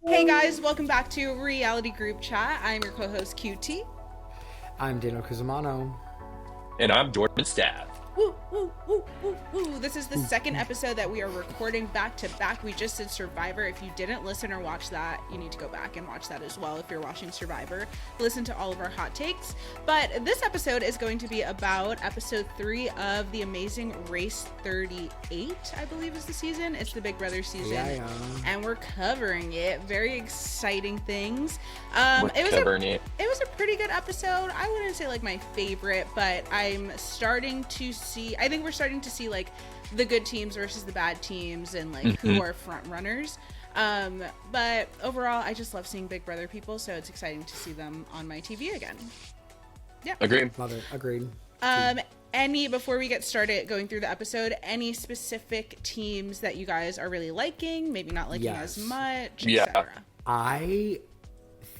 Hey guys, welcome back to Reality Group Chat. I'm your co-host QT. I'm Daniel Cusimano. And I'm Jordan Staff. Woo, woo, woo, woo, woo. This is the second episode that we are recording back to back. We just did Survivor. If you didn't listen or watch that, you need to go back and watch that as well. If you're watching Survivor, listen to all of our hot takes. But this episode is going to be about episode 3 of The Amazing Race 38, I believe is the season. It's the Big Brother season. Yeah. And we're covering it. Very exciting things. It was a pretty good episode. I wouldn't say like my favorite, but I'm starting to see, I think we're starting to see like the good teams versus the bad teams and like who are front runners. But overall, I just love seeing Big Brother people, so it's exciting to see them on my TV again. Yeah. Agreed. Love it. Agreed. Before we get started going through the episode, any specific teams that you guys are really liking, maybe not liking as much, etc.? I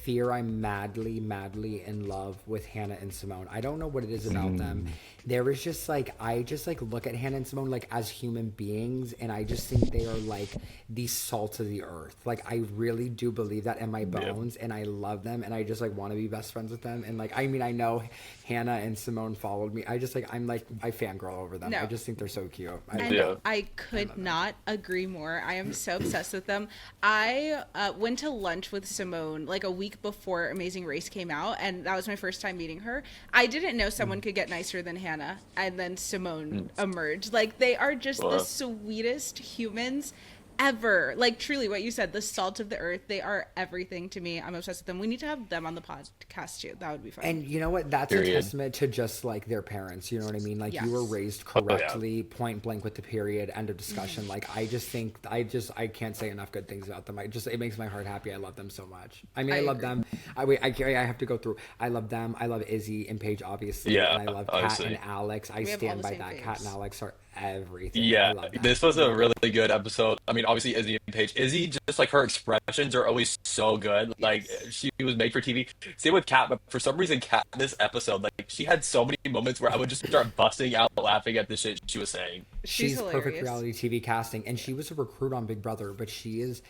fear I'm madly in love with Hannah and Simone. I don't know what it is about them. There is just like, I just like look at Hannah and Simone like as human beings, and I just think they are like the salt of the earth. Like I really do believe that in my bones, and I love them, and I just like want to be best friends with them. And like, I mean, I know Hannah and Simone followed me. I just like, I fangirl over them. I just think they're so cute. I could not agree more. I am so obsessed with them. I went to lunch with Simone like a week before Amazing Race came out, and that was my first time meeting her. I didn't know someone could get nicer than Hannah, and then Simone emerged. Like they are just the sweetest humans ever. Like truly what you said, the salt of the earth. They are everything to me. I'm obsessed with them. We need to have them on the podcast too. That would be fun. And you know what? That's a testament to just like their parents. You know what I mean? Like you were raised correctly, point blank with the period, end of discussion. Like I just think I can't say enough good things about them. It makes my heart happy. I love them so much. I mean, I love them. I have to go through. I love them. I love Izzy and Paige, obviously. Yeah, and I love Kat and Alex. I stand by that. Kat and Alex are everything. Yeah, this was a really good episode. I mean, obviously Izzy and Paige. Izzy, just like her expressions are always so good. Like she was made for TV. Same with Kat, but for some reason, Kat in this episode, like she had so many moments where I would just start busting out laughing at the shit she was saying. She's perfect reality TV casting, and she was a recruit on Big Brother, but she is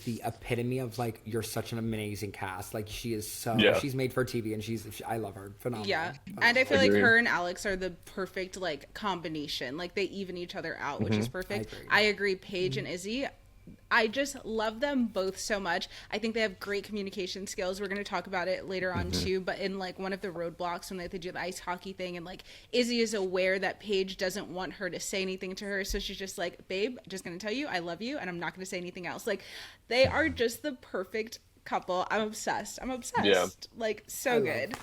the epitome of like, you're such an amazing cast. Like she is so she's made for TV, and I love her. Phenomenal. Yeah. And I feel like her and Alex are the perfect like combination. Like they even each other out, which is perfect. I agree. Paige and Izzy, I just love them both so much. I think they have great communication skills. We're going to talk about it later on too, but in like one of the roadblocks when they do the ice hockey thing, and like Izzy is aware that Paige doesn't want her to say anything to her, so she's just like, babe, just going to tell you I love you and I'm not going to say anything else. Like they are just the perfect couple. I'm obsessed. Yeah. Like so good.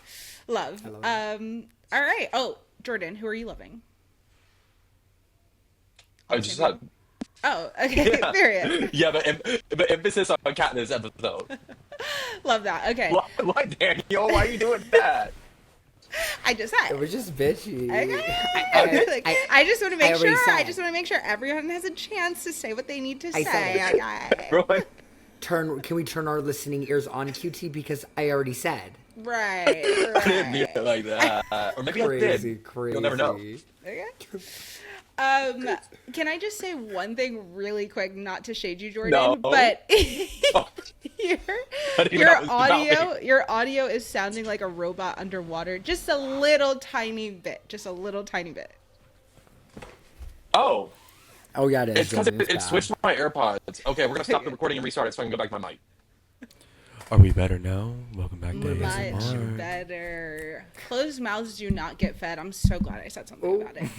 Love. All right. Oh, Jordan, who are you loving? I just had Oh, okay. Period. Yeah, but emphasis on Kat in this episode. Love that. Okay. Why, Daniel? Why are you doing that? I just said It was just bitchy. Okay. I just want to make sure. said. I just want to make sure everyone has a chance to say what they need to say. Really? Can we turn our listening ears on, QT? Because I already said. Right. I didn't mean it like that. Or maybe I did. Crazy. You'll never know. Okay. Can I just say one thing really quick, not to shade you, Jordan, No. but Your your audio is sounding like a robot underwater, just a little tiny bit, Oh, yeah, it is. it's because it switched my AirPods. Okay, we're gonna stop the recording and restart it so I can go back to my mic. Are we better now? Welcome back to Much ASMR. better. Closed mouths do not get fed. I'm so glad I said something about it.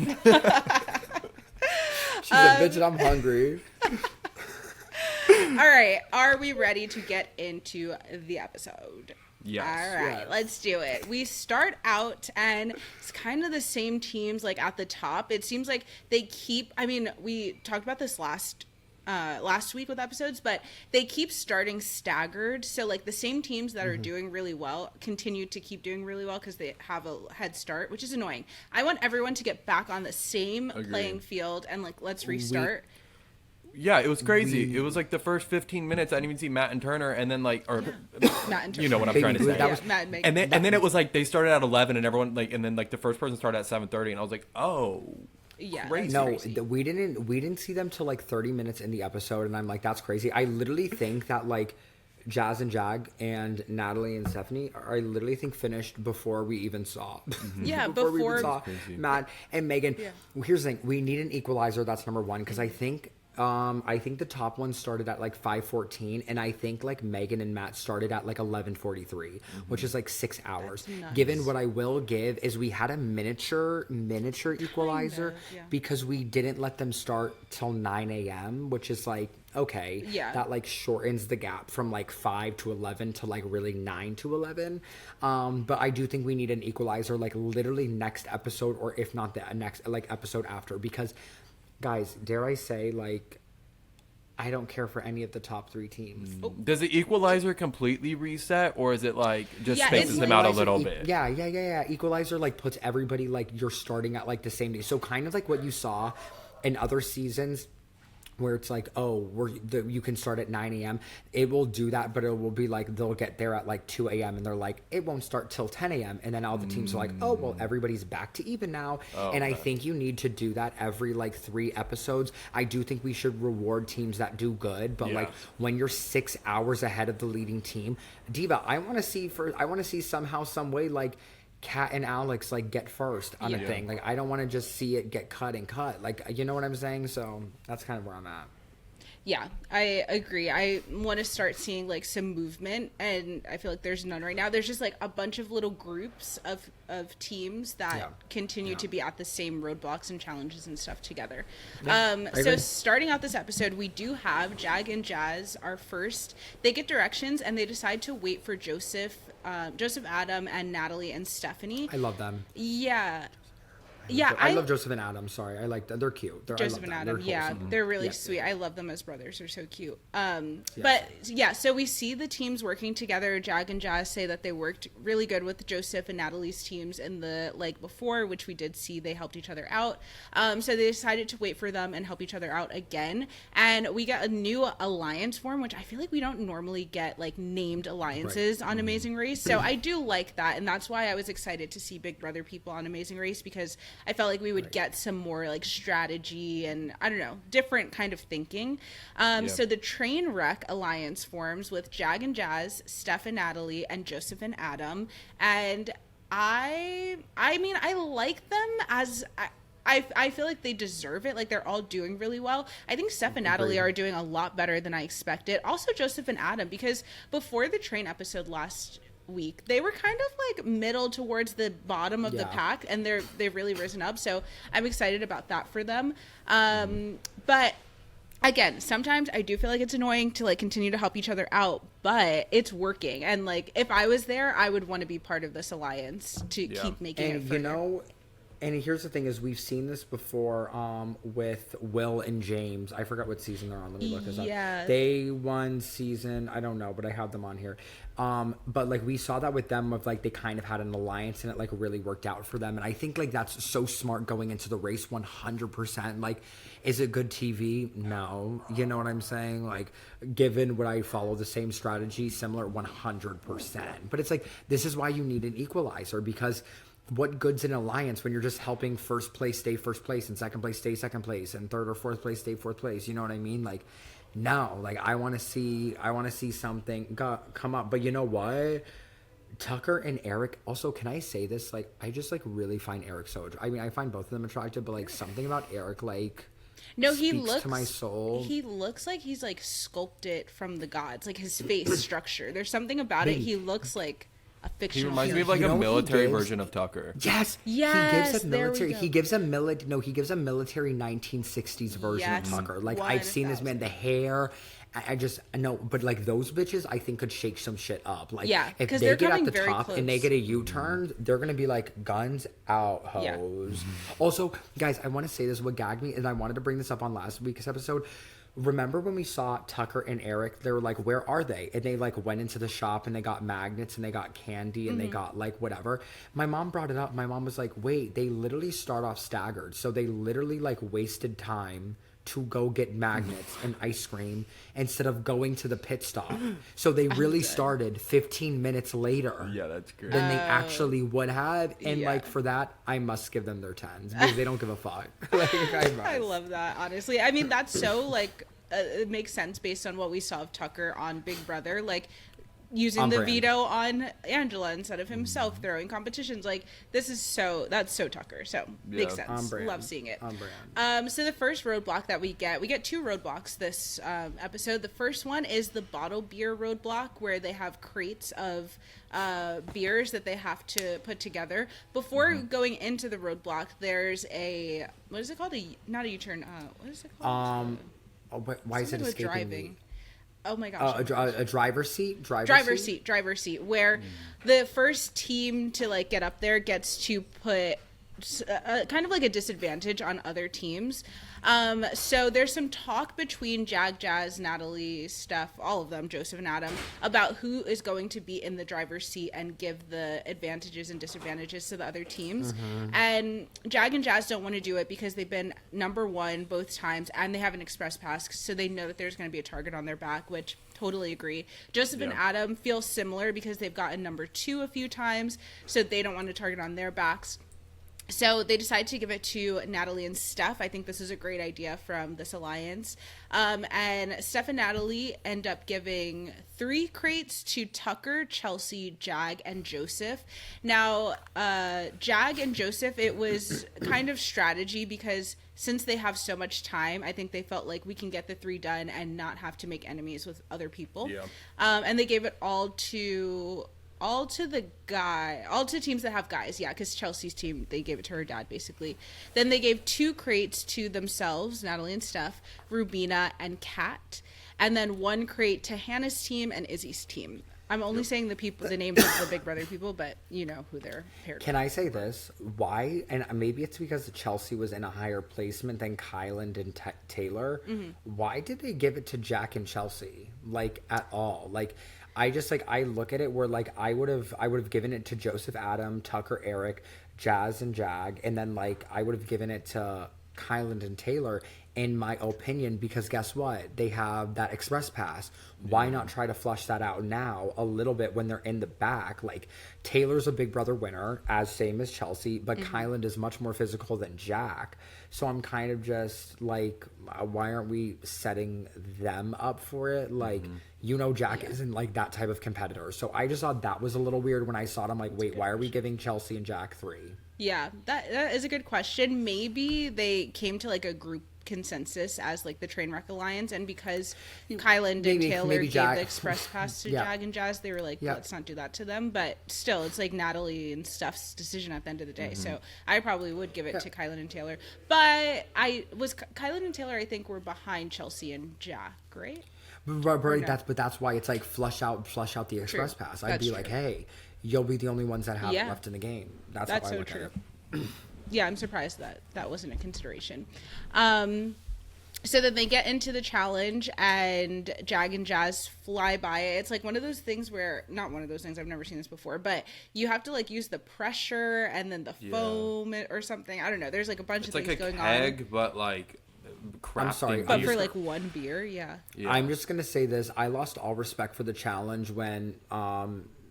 She's a bitch and I'm hungry. All right, are we ready to get into the episode? Yes. All right, let's do it. We start out, and it's kind of the same teams like at the top. It seems like they keep. I mean, we talked about this last week with episodes, but they keep starting staggered. So like the same teams that are doing really well continue to keep doing really well because they have a head start, which is annoying. I want everyone to get back on the same playing field and like let's restart. Yeah, it was crazy. It was like the first 15 minutes I didn't even see Matt and Turner, and then like Matt and Turner. You know what I'm trying to say. Matt and and then it was like they started at 11 and everyone like, and then like the first person started at 7:30 and I was like, oh. Yeah, crazy. No, we didn't see them till like 30 minutes in the episode, and I'm like, that's crazy. I literally think that like Jazz and Jag and Natalie and Stephanie I literally think finished before we even saw. Yeah, before we even saw Crazy. Matt and Megan. Yeah. Well, here's the thing: we need an equalizer. That's number one because I think the top one started at like 5:14, and I think like Megan and Matt started at like 11:43, which is like 6 hours. Given what I will give is we had a miniature equalizer yeah. because we didn't let them start till 9 a.m., which is like okay, Yeah. that like shortens the gap from like 5 to 11 to like really 9 to 11. But I do think we need an equalizer like literally next episode, or if not the next like episode after, because guys, dare I say, like, I don't care for any of the top 3 teams. Does the equalizer completely reset, or is it like just Yeah, spaces it's them like- out a little bit? Yeah. Equalizer like puts everybody like you're starting at like the same day. So kind of like what you saw in other seasons, where it's like, oh, you can start at 9 a.m. It will do that, but it will be like they'll get there at like 2 a.m. and they're like, it won't start till 10 a.m. And then all the teams are like, oh, well, everybody's back to even now. And I think you need to do that every like 3 episodes. I do think we should reward teams that do good, but like when you're 6 hours ahead of the leading team, Diva, I want to see somehow, some way, like Kat and Alex like get first on a thing. Like I don't want to just see it get cut. Like, you know what I'm saying? So that's kind of where I'm at. Yeah, I agree. I want to start seeing like some movement, and I feel like there's none right now. There's just like a bunch of little groups of teams that continue to be at the same roadblocks and challenges and stuff together. So starting out this episode, we do have Jag and Jazz are first. They get directions and they decide to wait for Joseph, Adam, and Natalie and Stephanie. I love them. Yeah. I love Joseph and Adam. Sorry, I like them. They're cute. Joseph and Adam, they're really sweet. I love them as brothers. They're so cute. But yeah, so we see the teams working together. Jag and Jazz say that they worked really good with Joseph and Natalie's teams in the like before, which we did see they helped each other out. So they decided to wait for them and help each other out again. And we got a new alliance form, which I feel like we don't normally get like named alliances on Amazing Race. So I do like that, and that's why I was excited to see Big Brother people on Amazing Race, because I felt like we would get some more like strategy and I don't know, different kind of thinking. So the train wreck alliance forms with Jag and Jazz, Steph and Natalie, and Joseph and Adam. And I mean, I like them as I feel like they deserve it. Like they're all doing really well. I think Steph and Natalie are doing a lot better than I expected. Also Joseph and Adam, because before the train episode last week they were kind of like middle towards the bottom of the pack, and they've really risen up, so I'm excited about that for them. But again, sometimes I do feel like it's annoying to like continue to help each other out, but it's working, and like if I was there I would want to be part of this alliance to keep making it further. You know, and here's the thing is we've seen this before with Will and James. I forgot what season they're on. Let me look this up. They won season, I don't know, but I have them on here. But like we saw that with them of like they kind of had an alliance and it like really worked out for them. And I think like that's so smart going into the race 100%. Like, is it good TV? No. You know what I'm saying? Like, given what I follow the same strategy, similar 100%. But it's like, this is why you need an equalizer, because what good's an alliance when you're just helping first place stay first place and second place stay second place and third or fourth place stay fourth place? You know what I mean? Like, no, like I want to see something come up. But you know what? Tucker and Eric, also, can I say this? Like, I just like really find Eric so, I mean, I find both of them attractive, but like something about Eric, like, no, he speaks looks to my soul. He looks like he's like sculpted from the gods, like his face structure. There's something about it. He looks like a fictional. He reminds me of like You know a what he military gives? version of Tucker. Yes, He gives a there we military. go. He gives a military 1960s version of Tucker. Like, I've seen this man, the hair. I just no, but like those bitches, I think could shake some shit up. Like, if 'cause they they're get at coming the very top close. and they get a U-turn, they're gonna be like guns out, hoes. Yeah. Also, guys, I want to say this. What gagged me, and I wanted to bring this up on last week's episode. Remember when we saw Tucker and Eric? They were like, "Where are they?" And they like went into the shop and they got magnets and they got candy and they got like whatever. My mom brought it up. My mom was like, "Wait, they literally start off staggered, so they literally like wasted time to go get magnets and ice cream instead of going to the pit stop. So they really started 15 minutes later." Yeah, that's great. Than they actually would have, and yeah. like for that, I must give them their 10s because they don't give a fuck. Like, I love that, honestly. I mean, that's so like it makes sense based on what we saw of Tucker on Big Brother, like using the brand. veto on Angela instead of himself throwing competitions. Like, that's so Tucker. So makes sense. On brand. Love seeing it. On brand. So the first roadblock that we get two roadblocks this episode. The first one is the bottle beer roadblock, where they have crates of beers that they have to put together. Before going into the roadblock, there's a, what is it called? Not a U-turn. What is it called? Why is it escaping driving. me? Oh my gosh. A driver's seat? Driver's seat, where the first team to like get up there gets to put kind of like a disadvantage on other teams. So there's some talk between Jag, Jazz, Natalie, Steph, all of them, Joseph and Adam, about who is going to be in the driver's seat and give the advantages and disadvantages to the other teams. And Jag and Jazz don't want to do it because they've been number one both times and they have an express pass, so they know that there's going to be a target on their back, which totally agree. Joseph and Adam feel similar because they've gotten number two a few times, so they don't want a target on their backs. So they decide to give it to Natalie and Steph. I think this is a great idea from this alliance. And Steph and Natalie end up giving 3 crates to Tucker, Chelsea, Jag, and Joseph. Now, Jag and Joseph, it was kind of strategy because since they have so much time, I think they felt like we can get the 3 done and not have to make enemies with other people. Yeah. And they gave it all to teams that have guys, because Chelsea's team, they gave it to her dad, basically. Then they gave 2 crates to themselves, Natalie and Steph, Rubina and Kat, and then 1 crate to Hannah's team and Izzy's team. I'm only saying the names of the Big Brother people, but you know who they're paired with. Can I say this? Why? And maybe it's because Chelsea was in a higher placement than Kyland and Taylor. Why did they give it to Jack and Chelsea? Like, at all? Like, I just, like, I look at it where, like, I would have given it to Joseph, Adam, Tucker, Eric, Jazz, and Jag, and then, like, I would have given it to Kyland and Taylor, in my opinion, because guess what? They have that express pass. Why not try to flush that out now a little bit when they're in the back? Like, Taylor's a Big Brother winner, same as Chelsea, but Kyland is much more physical than Jack. So I'm kind of just like, why aren't we setting them up for it? Like, Jack isn't like that type of competitor. So I just thought that was a little weird when I saw it. I'm like, wait, why are we giving Chelsea and Jack 3? Yeah, that is a good question. Maybe they came to like a group consensus as like the Trainwreck Alliance, and because Kyland and Taylor gave the express pass to Jag and Jazz, they were like, let's not do that to them. But still, it's like Natalie and Steph's decision at the end of the day. So I probably would give it to Kyland and Taylor. But Kyland and Taylor, I think, were behind Chelsea and Jack, right? Right, that's why it's like flush out the express pass. I'd be like, hey, you'll be the only ones that have it left in the game. That's how I look at it. Yeah, I'm surprised that wasn't a consideration. So then they get into the challenge and Jag and Jazz fly by it. It's like one of those things where, not one of those things, I've never seen this before, but you have to like use the pressure and then the foam or something. I don't know. There's like a bunch of things going on. It's like a keg, but like crafting. I'm sorry. But for like 1 beer, yeah. I'm just going to say this. I lost all respect for the challenge when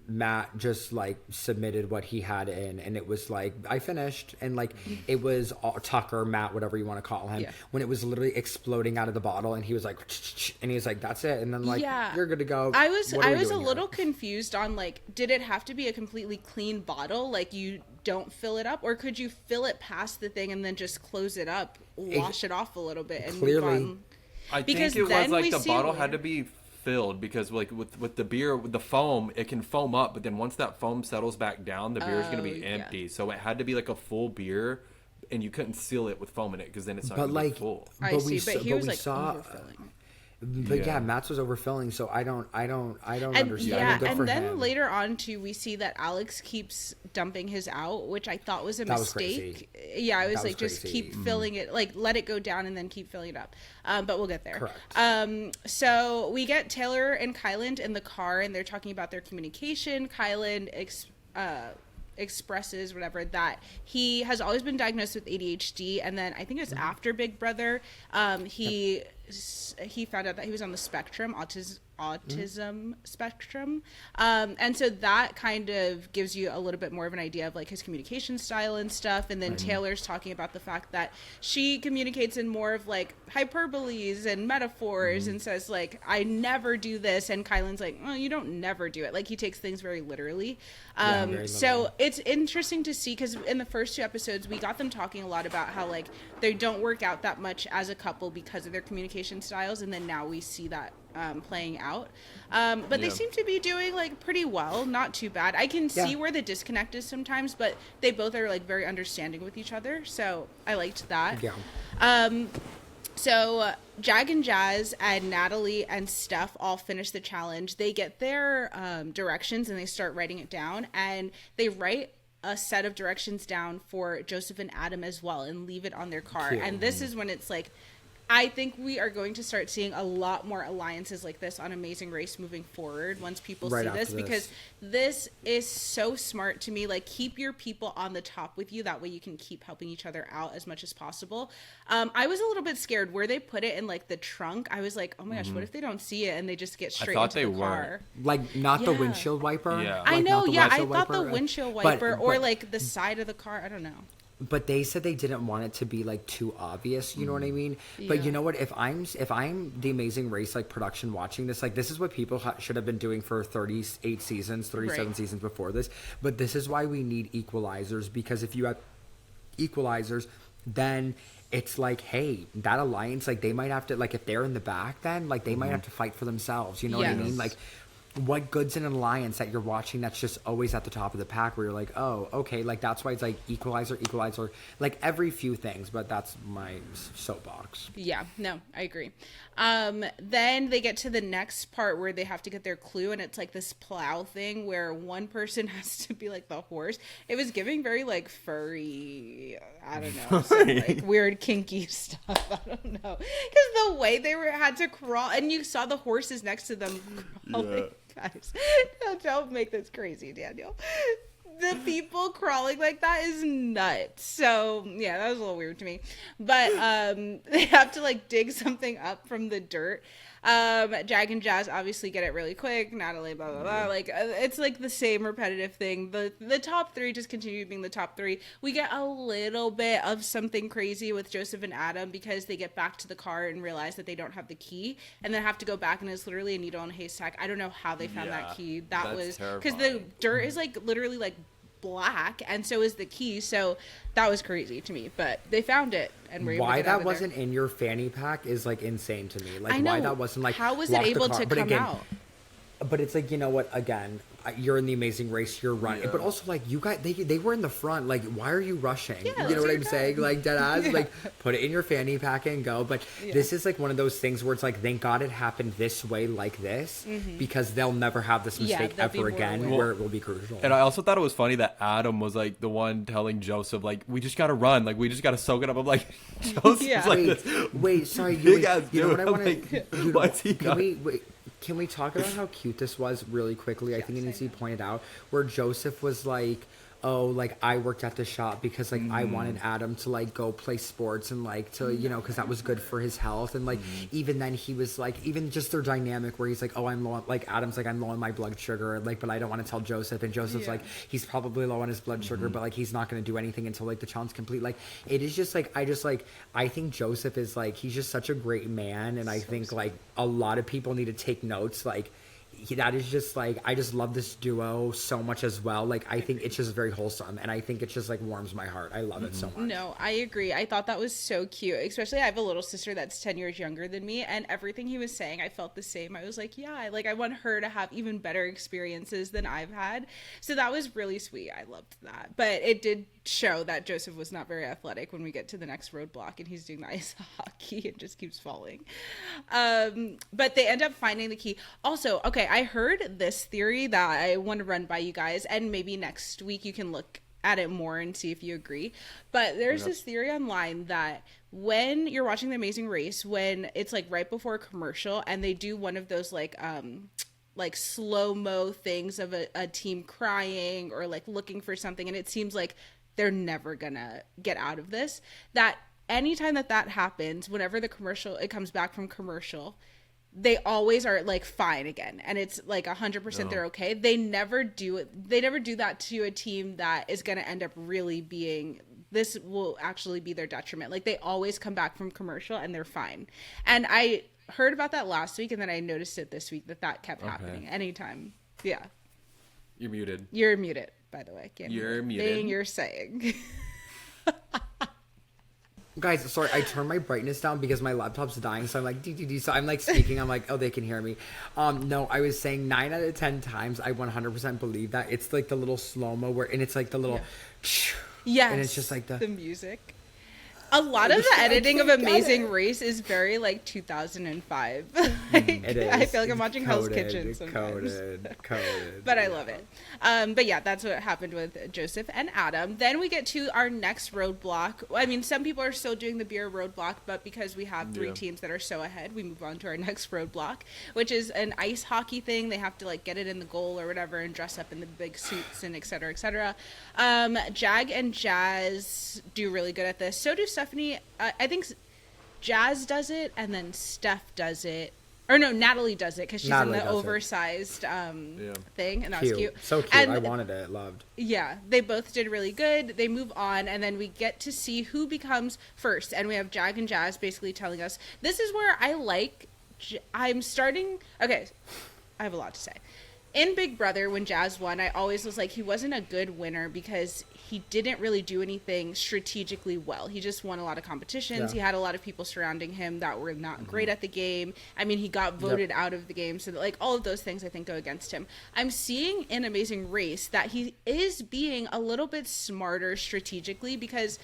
Matt just like submitted what he had in, and it was like, I finished, and like it was Tucker, Matt, whatever you want to call him, when it was literally exploding out of the bottle, and he was like, and he was like, that's it, and then like, you're good to go. I was a little confused on like, did it have to be a completely clean bottle, like you don't fill it up, or could you fill it past the thing and then just close it up, wash it off a little bit, and clearly move on? I think it was like the bottle had to be filled, because like with the beer, with the foam, it can foam up, but then once that foam settles back down, the beer is going to be empty. So it had to be like a full beer, and you couldn't seal it with foam in it, because then it's not going to be full. I see, but he was like overfilling. But Matt's was overfilling, so I don't understand. Yeah, and then later on too, we see that Alex keeps dumping his out, which I thought was a mistake. Yeah, I was like, just keep filling it, like let it go down and then keep filling it up. But we'll get there. Correct. So we get Taylor and Kyland in the car, and they're talking about their communication. Kyland expresses whatever that he has always been diagnosed with ADHD, and then I think it was after Big Brother, he found out that he was on the spectrum, autism spectrum. And so that kind of gives you a little bit more of an idea of like his communication style and stuff. And then Taylor's talking about the fact that she communicates in more of like hyperboles and metaphors and says like, I never do this. And Kylan's like, well, you don't never do it. Like he takes things very literally. So it's interesting to see, because in the first 2 episodes, we got them talking a lot about how like they don't work out that much as a couple because of their communication styles. And then now we see that playing out. But they seem to be doing like pretty well, not too bad. I can see where the disconnect is sometimes, but they both are like very understanding with each other. So I liked that. So Jag and Jazz and Natalie and Steph all finish the challenge. They get their directions and they start writing it down, and they write a set of directions down for Joseph and Adam as well and leave it on their car. Cool. And this is when it's like, I think we are going to start seeing a lot more alliances like this on Amazing Race moving forward once people see this, because this is so smart to me. Like, keep your people on the top with you. That way you can keep helping each other out as much as possible. I was a little bit scared where they put it in like the trunk. I was like, oh my gosh, what if they don't see it and they just get straight into the car? Like, not the windshield wiper? Yeah. Like, I know, I thought wiper, the windshield wiper or like the side of the car. I don't know. But they said they didn't want it to be like too obvious, you know what I mean? But you know what? If I'm the Amazing Race like production watching this, like this is what people should have been doing for 38 seasons, 37 seasons before this. But this is why we need equalizers, because if you have equalizers, then it's like, hey, that alliance, like they might have to, like if they're in the back, then like they might have to fight for themselves. You know what I mean? Like, what good's in an alliance that you're watching that's just always at the top of the pack, where you're like, oh, okay, like that's why it's like equalizer, like every few things. But that's my soapbox. Yeah, no, I agree. Then they get to the next part where they have to get their clue, and it's like this plow thing where one person has to be like the horse. It was giving very like furry, I don't know, some, like weird kinky stuff. I don't know, because the way they had to crawl, and you saw the horses next to them crawling. Guys, don't make this crazy, Daniel. The people crawling like that is nuts. So yeah, that was a little weird to me. But they have to like dig something up from the dirt. Jag and Jazz obviously get it really quick. Natalie, blah blah blah. Like it's like the same repetitive thing. The top 3 just continue being the top 3. We get a little bit of something crazy with Joseph and Adam, because they get back to the car and realize that they don't have the key, and then have to go back, and it's literally a needle in a haystack. I don't know how they found that key. That was because the dirt is like literally like black, and so is the key. So that was crazy to me, but they found it, and were able to get that out of wasn't there. in your fanny pack is like insane to me. Like, I know. why that wasn't like, how was it able to come out? But it's like, you know what, again, you're in the Amazing Race, you're running, but also like you guys, they were in the front. Like, why are you rushing? You know what I'm saying? Like, dead ass, like put it in your fanny pack and go. But this is like one of those things where it's like, thank God it happened this way, like this, because they'll never have this mistake ever again, where it will be crucial. And I also thought it was funny that Adam was like the one telling Joseph, like, we just gotta run, like we just gotta soak it up. I'm like, Joseph's like, wait, sorry, you know what I want to? What's he got? Can we talk about how cute this was really quickly? I think it needs to be pointed out, where Joseph was like, oh, like I worked at the shop because like I wanted Adam to like go play sports and like to, you know, because that was good for his health. And like even then he was like, even just their dynamic where he's like, oh, I'm low on, like Adam's like, I'm low on my blood sugar, like, but I don't want to tell Joseph. And Joseph's like, he's probably low on his blood sugar, but like he's not going to do anything until like the challenge complete. Like, it is just like, I think Joseph is like, he's just such a great man. And I think like a lot of people need to take notes, like, that is just like, I just love this duo so much as well. Like, I think it's just very wholesome, and I think it just like warms my heart. I love it so much. No, I agree. I thought that was so cute. Especially, I have a little sister that's 10 years younger than me, and everything he was saying, I felt the same. I was like, yeah, like I want her to have even better experiences than I've had. So that was really sweet. I loved that. But it did show that Joseph was not very athletic when we get to the next roadblock, and he's doing the ice hockey and just keeps falling. But they end up finding the key. Also, okay, I heard this theory that I want to run by you guys, and maybe next week you can look at it more and see if you agree. But there's this theory online that when you're watching The Amazing Race, when it's like right before a commercial and they do one of those like slow-mo things of a team crying or like looking for something, and it seems like they're never gonna get out of this, that anytime that happens, whenever the commercial, it comes back from commercial, they always are like fine again, and it's like 100% they're okay. They never do it. They never do that to a team that is going to end up really being, this will actually be their detriment. Like they always come back from commercial and they're fine. And I heard about that last week, and then I noticed it this week that kept happening anytime. Yeah. You're muted. You're muted, by the way. You're muted. Thing you're saying. Guys, sorry, I turned my brightness down because my laptop's dying, so I'm like, so I'm like speaking, I'm like, oh, they can hear me. No, I was saying 9 out of 10 times, I 100% believe that. It's like the little slow-mo and it's like the little, yes, and it's just like the music. A lot of the editing of Amazing Race is very like 2005. It is. I feel like I'm watching Hell's Kitchen sometimes. Coded. But I love it. But yeah, that's what happened with Joseph and Adam. Then we get to our next roadblock. I mean, some people are still doing the beer roadblock, but because we have 3 teams that are so ahead, we move on to our next roadblock, which is an ice hockey thing. They have to like get it in the goal or whatever and dress up in the big suits and et cetera, et cetera. Jag and Jazz do really good at this. So do Stephanie. I think Jazz does it, and then Steph does it. Or no, Natalie does it because she's in the oversized thing, and that was cute. So cute. And I wanted it. Loved. Yeah, they both did really good. They move on, and then we get to see who becomes first. And we have Jag and Jazz basically telling us, this is where I'm starting. Okay, I have a lot to say. In Big Brother, when Jazz won, I always was like, he wasn't a good winner because he didn't really do anything strategically well. He just won a lot of competitions. He had a lot of people surrounding him that were not great at the game. I mean, he got voted out of the game. So, like, all of those things, I think, go against him. I'm seeing in Amazing Race that he is being a little bit smarter strategically because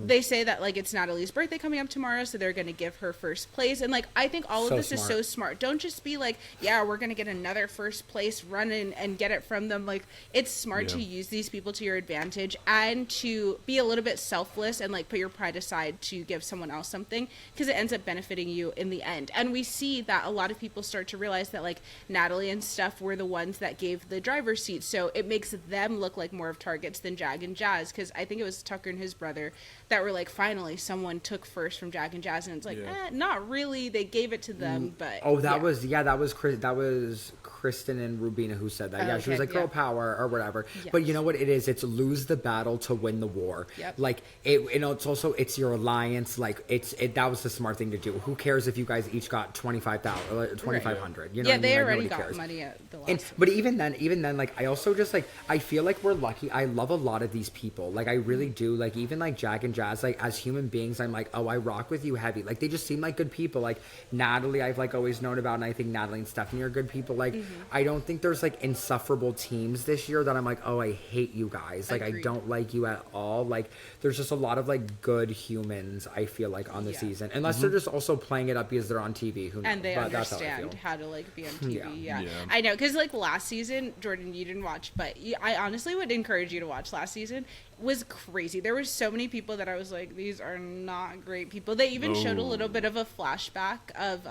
they say that, like, it's Natalie's birthday coming up tomorrow, so they're going to give her first place. And, like, I think all of this is so smart. Don't just be like, yeah, we're going to get another first place run in and get it from them. Like, it's smart to use these people to your advantage and to be a little bit selfless and like put your pride aside to give someone else something, because it ends up benefiting you in the end. And we see that a lot of people start to realize that like Natalie and Steph were the ones that gave the driver's seat, so it makes them look like more of targets than Jag and Jazz, because I think it was Tucker and his brother that were like, finally someone took first from Jag and Jazz, and it's like not really, they gave it to them. But that was Kristen and Rubina who said that. She was like girl power or whatever. But you know what it is? It's lose the battle to win the war. Like it's also, it's your alliance. Like that was the smart thing to do. Who cares if you guys each got 2,500? You know, they already got money at the last. But even then, like I also just like, I feel like we're lucky. I love a lot of these people. Like I really do. Like even like Jag and Jazz. Like as human beings, I'm like, oh, I rock with you heavy. Like they just seem like good people. Like Natalie, I've like always known about, and I think Natalie and Stephanie are good people. Like I don't think there's like insufferable teams this year that I'm like, oh, I hate you guys. Like I don't like you at all. Like there's just a lot of like good humans, I feel like, on the season, unless they're just also playing it up because they're on TV. Who knows? And they understand how to like be on TV. I know, because like last season, Jordan, you didn't watch, but I honestly would encourage you to watch last season. Was crazy. There were so many people that I was like, these are not great people. They even showed a little bit of a flashback of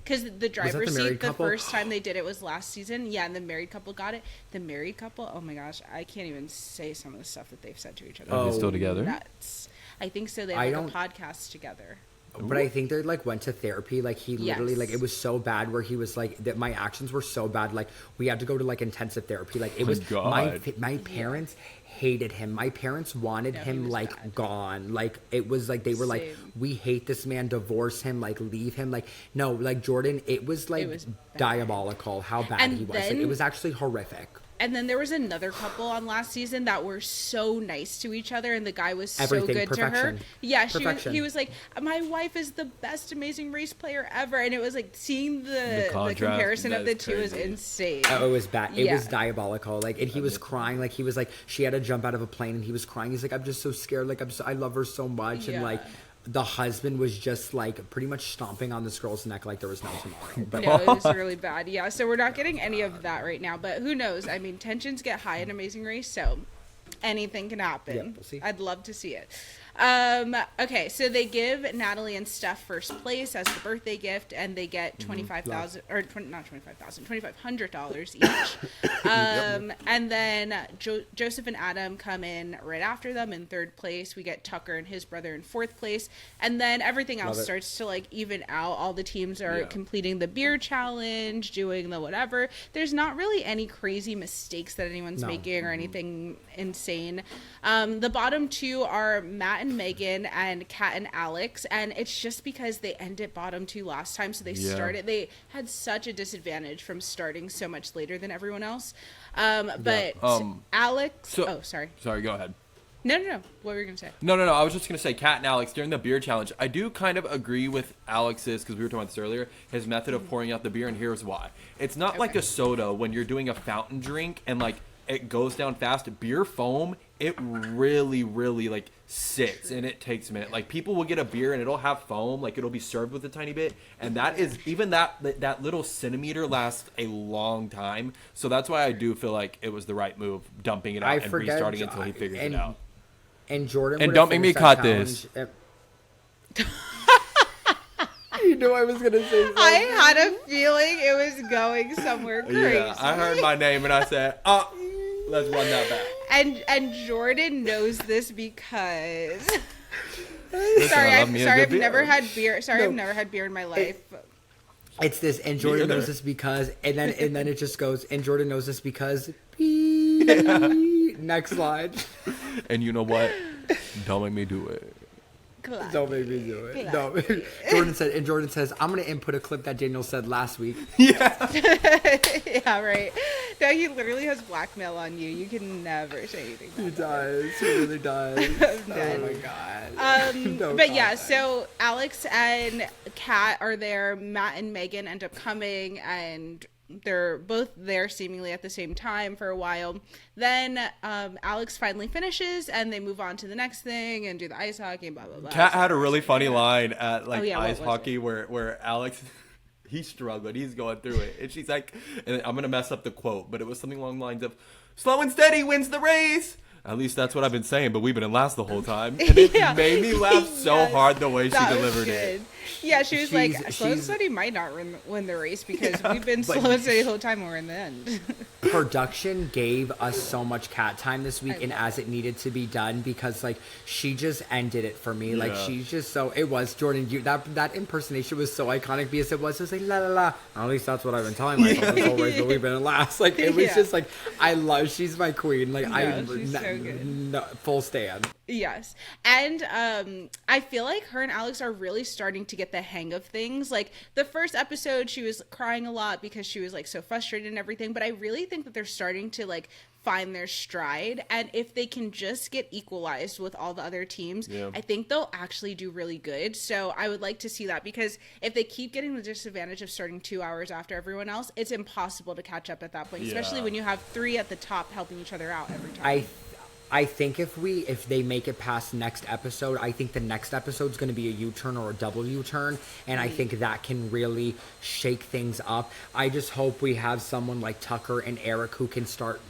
because the driver's seat, the first time they did it was last season. Yeah, and the married couple got it. The married couple, oh my gosh, I can't even say some of the stuff that they've said to each other. Are they still together? Nuts. I think so. They have like a podcast together. But I think they like went to thaerapi. Like he literally like, it was so bad where he was like, that my actions were so bad, like we had to go to like intensive therapy. Like it was my parents hated him. My parents wanted him like bad. Gone. Like it was like they were like, we hate this man, divorce him, like leave him. Like no, like Jordan, it was like diabolical how bad he was. Like it was actually horrific. And then there was another couple on last season that were so nice to each other, and the guy was so good to her. Yeah, he was like, my wife is the best Amazing Race player ever. And it was like, seeing the comparison of the two is insane. Oh, it was bad. It was diabolical. Like, and he was crying. Like, he was like, she had to jump out of a plane, and he was crying. He's like, I'm just so scared. Like, I love her so much. And like, the husband was just like pretty much stomping on this girl's neck like there was no tomorrow. But no, it was really bad. Yeah, so we're not getting any of that right now, but who knows? I mean, tensions get high in Amazing Race, so anything can happen. Yeah, we'll see. I'd love to see it. Okay, so they give Natalie and Steph first place as the birthday gift, and they get $25,000 or not $25,000, $2,500 each. And then Joseph and Adam come in right after them in third place. We get Tucker and his brother in fourth place, and then everything else starts to like even out. All the teams are completing the beer challenge, doing the whatever. There's not really any crazy mistakes that anyone's making or anything insane. The bottom two are Matt and Megan and Kat and Alex, and it's just because they ended bottom two last time, so they had such a disadvantage from starting so much later than everyone else. But Alex sorry, go ahead. No, what were you gonna say? No, I was just gonna say Kat and Alex during the beer challenge, I do kind of agree with Alex's, because we were talking about this earlier, his method of pouring out the beer, and here's why. It's not like a soda when you're doing a fountain drink and like it goes down fast. Beer foam, it really, really like sits and it takes a minute. Like people will get a beer and it'll have foam, like it'll be served with a tiny bit, and that is even that little centimeter lasts a long time. So that's why I do feel like it was the right move, dumping it out and restarting until he figures it out. And Jordan, and don't make me cut this. You knew I was gonna say something. I had a feeling it was going somewhere crazy. Yeah, I heard my name and I said, let's run that back. And Jordan knows this because Listen, I've never had beer. I've never had beer in my life. It's this, and Jordan knows this because, and then it just goes, and Jordan knows this because. Next slide. And you know what? Don't make me do it. Don't make me do it. No. Jordan says, I'm going to input a clip that Daniel said last week. Yeah. Yeah, right. No, he literally has blackmail on you. You can never say anything. He does. He really does. Oh my God. But yeah, so Alex and Kat are there. Matt and Megan end up coming, and they're both there seemingly at the same time for a while. Then Alex finally finishes, and they move on to the next thing and do the ice hockey and blah, blah, blah. Kat had a really funny line at ice hockey where Alex, he struggled. He's going through it. And she's like, and I'm going to mess up the quote, but it was something along the lines of, slow and steady wins the race. At least that's what I've been saying, but we've been in last the whole time. And it made me laugh so hard the way she delivered it. Yeah, she was like, slow and steady might not win the race because we've been slow and steady the whole time we're in the end. Production gave us so much Cat time this week, and as it needed to be done, because like she just ended it for me. Like she's just so. It was Jordan. That impersonation was so iconic because it was like la la la. At least that's what I've been telling myself this whole race, but we've been in last. Like it was just like I love. She's my queen. Like she's so good. Full stand. Yes. And I feel like her and Alex are really starting to get the hang of things. Like the first episode, she was crying a lot because she was like so frustrated and everything. But I really think that they're starting to like find their stride. And if they can just get equalized with all the other teams, I think they'll actually do really good. So I would like to see that, because if they keep getting the disadvantage of starting 2 hours after everyone else, it's impossible to catch up at that point, especially when you have three at the top helping each other out every time. I think if they make it past next episode, I think the next episode is going to be a U-turn or a double U-turn, and I think that can really shake things up. I just hope we have someone like Tucker and Eric who can start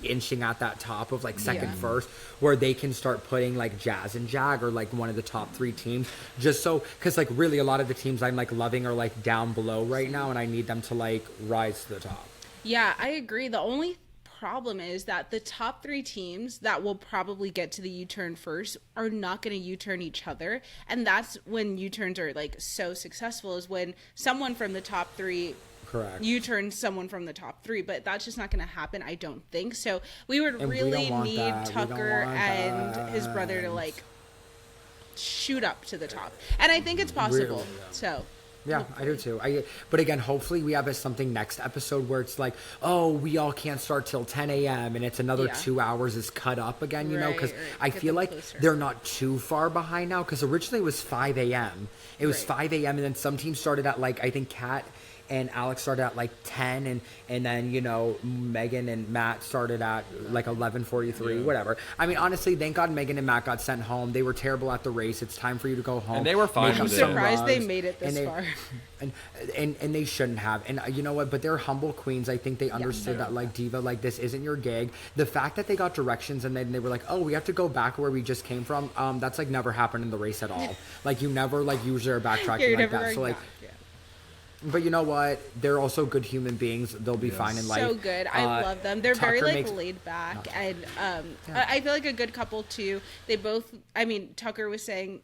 inching at that top of like second, first, where they can start putting like Jazz and Jag or like one of the top three teams, just so, because like really a lot of the teams I'm like loving are like down below right now, and I need them to like rise to the top. Yeah, I agree. The only problem is that the top three teams that will probably get to the U-turn first are not going to U-turn each other, and that's when U-turns are like so successful, is when someone from the top three U-turn someone from the top three, but that's just not going to happen, I don't think. So we would really need Tucker and his brother to like shoot up to the top, and I think it's possible. So yeah, I do too. But again, hopefully we have something next episode where it's like, oh, we all can't start till 10 a.m. and it's another 2 hours is cut up again, you know, because I feel like they're not too far behind now, because originally it was 5 a.m. It was 5 a.m. and then some teams started at like, I think Kat and Alex started at like 10, and then Megan and Matt started at like 11:43, whatever. I mean, honestly, thank God Megan and Matt got sent home. They were terrible at the race. It's time for you to go home. And they were fine with it. I'm surprised they made it this far. And they shouldn't have. And you know what? But they're humble queens. I think they understood that, like, Diva, like, this isn't your gig. The fact that they got directions and then they were like, oh, we have to go back where we just came from. That's like never happened in the race at all. Like, you never like usually are backtracking like that. So like. Back. But you know what? They're also good human beings. They'll be fine in life. So good. I love them. They're Tucker very like laid back, and I feel like a good couple too. They both. I mean, Tucker was saying,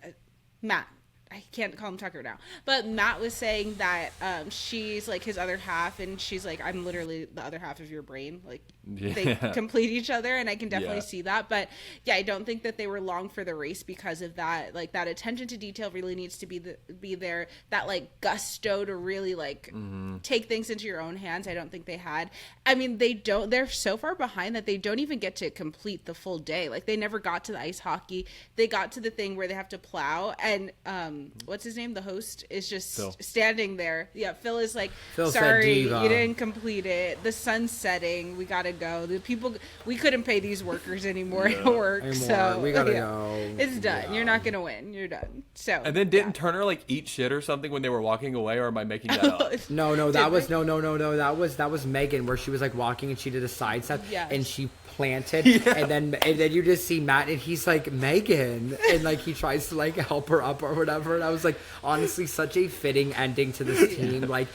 Matt. I can't call him Tucker now, but Matt was saying that she's like his other half, and she's like, I'm literally the other half of your brain. Like they complete each other, and I can definitely see that. But yeah, I don't think that they were long for the race because of that. Like that attention to detail really needs to be there. That like gusto to really like take things into your own hands. I don't think they had. I mean, they don't. They're so far behind that they don't even get to complete the full day. Like they never got to the ice hockey. They got to the thing where they have to plow, and what's his name? The host is just standing there. Yeah, Phil is like, sorry, you didn't complete it. The sun's setting. We gotta go. The people, we couldn't pay these workers anymore to work. So we gotta go. It's done. You're not gonna win. You're done. So and then didn't Turner like eat shit or something when they were walking away, or am I making that up? No, that was that was Megan, where she was like walking and she did a side step and she planted and then you just see Matt and he's like, Megan, and like he tries to like help her up or whatever, and I was like, honestly, such a fitting ending to this team. Like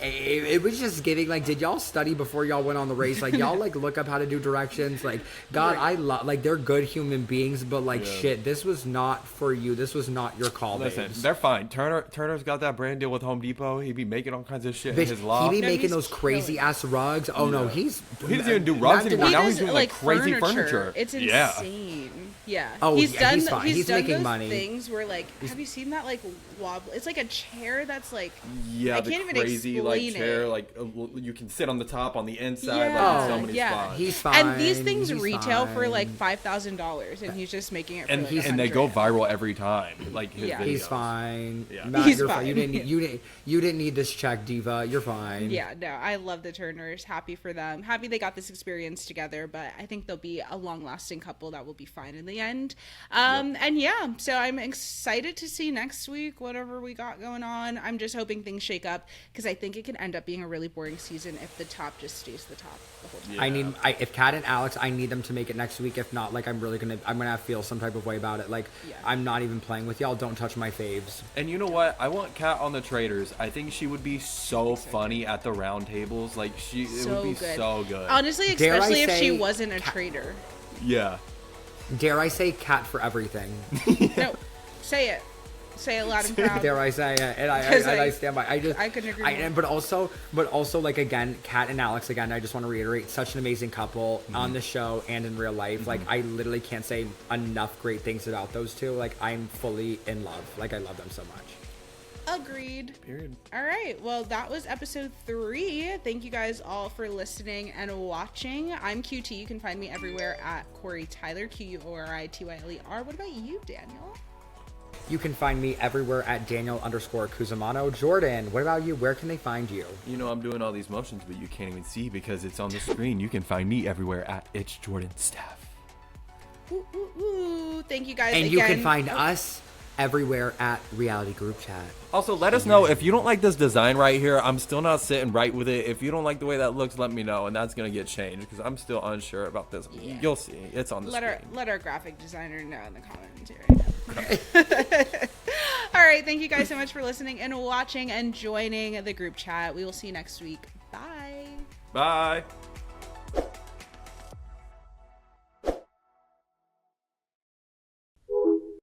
it was just giving, like, did y'all study before y'all went on the race? Like y'all like look up how to do directions? Like, God, I love, like, they're good human beings, but like shit, this was not for you. This was not your call. Listen, babes. They're fine. Turner's got that brand deal with Home Depot. He'd be making all kinds of shit in his loft. He be making those crazy ass rugs. Oh no, he doesn't even do rugs anymore. Now he's doing like crazy furniture. It's insane. Yeah. Oh, he's done. He's fine. He's done making those money. Things where like, have you seen that like wobble? It's like a chair that's like, I can't even crazy explain like chair. it. Like you can sit on the top, on the inside. Like in so many spots. He's fine. And these things retail for like $5,000, and he's just making it. For and like and they go viral every time. Like his videos. He's fine. Yeah. Matt, he's you're fine. You didn't need this check, Diva. You're fine. Yeah, no, I love the Turners. Happy for them. Happy they got this experience together, but I think they'll be a long-lasting couple that will be fine in the end. And yeah, so I'm excited to see next week whatever we got going on. I'm just hoping things shake up because I think it can end up being a really boring season if the top just stays the top the whole time. If Kat and Alex, I need them to make it next week. If not, like, I'm gonna have to feel some type of way about it. Like, I'm not even playing with y'all. Don't touch my faves. And you know what? I want Kat on the Traders. I think she would be so funny at the round tables. Like it would be so good. Honestly, especially if she wasn't a trader. Yeah. Dare I say Kat for everything? No, say it. Say it loud and proud. Dare I say it? And I stand by. I couldn't agree more. But also, like, again, Kat and Alex, again, I just want to reiterate, such an amazing couple on the show and in real life. Like, I literally can't say enough great things about those two. Like, I'm fully in love. Like, I love them so much. Agreed. Period. All right. Well, that was episode 3. Thank you guys all for listening and watching. I'm QT. You can find me everywhere at Quori-Tyler, Quorityler. What about you, Daniel? You can find me everywhere at Daniel_Cusimano. Jordan, what about you? Where can they find you? You know, I'm doing all these motions, but you can't even see because it's on the screen. You can find me everywhere at It's Jordan Staff. Thank you guys and again. You can find us everywhere at Reality Group Chat. Also, let us know if you don't like this design right here. I'm still not sitting right with it. If you don't like the way that looks, let me know, and that's gonna get changed because I'm still unsure about this. Yeah. You'll see. It's on the screen. Let our graphic designer know in the comments right now. All right, thank you guys so much for listening and watching and joining the group chat. We will see you next week. Bye. Bye.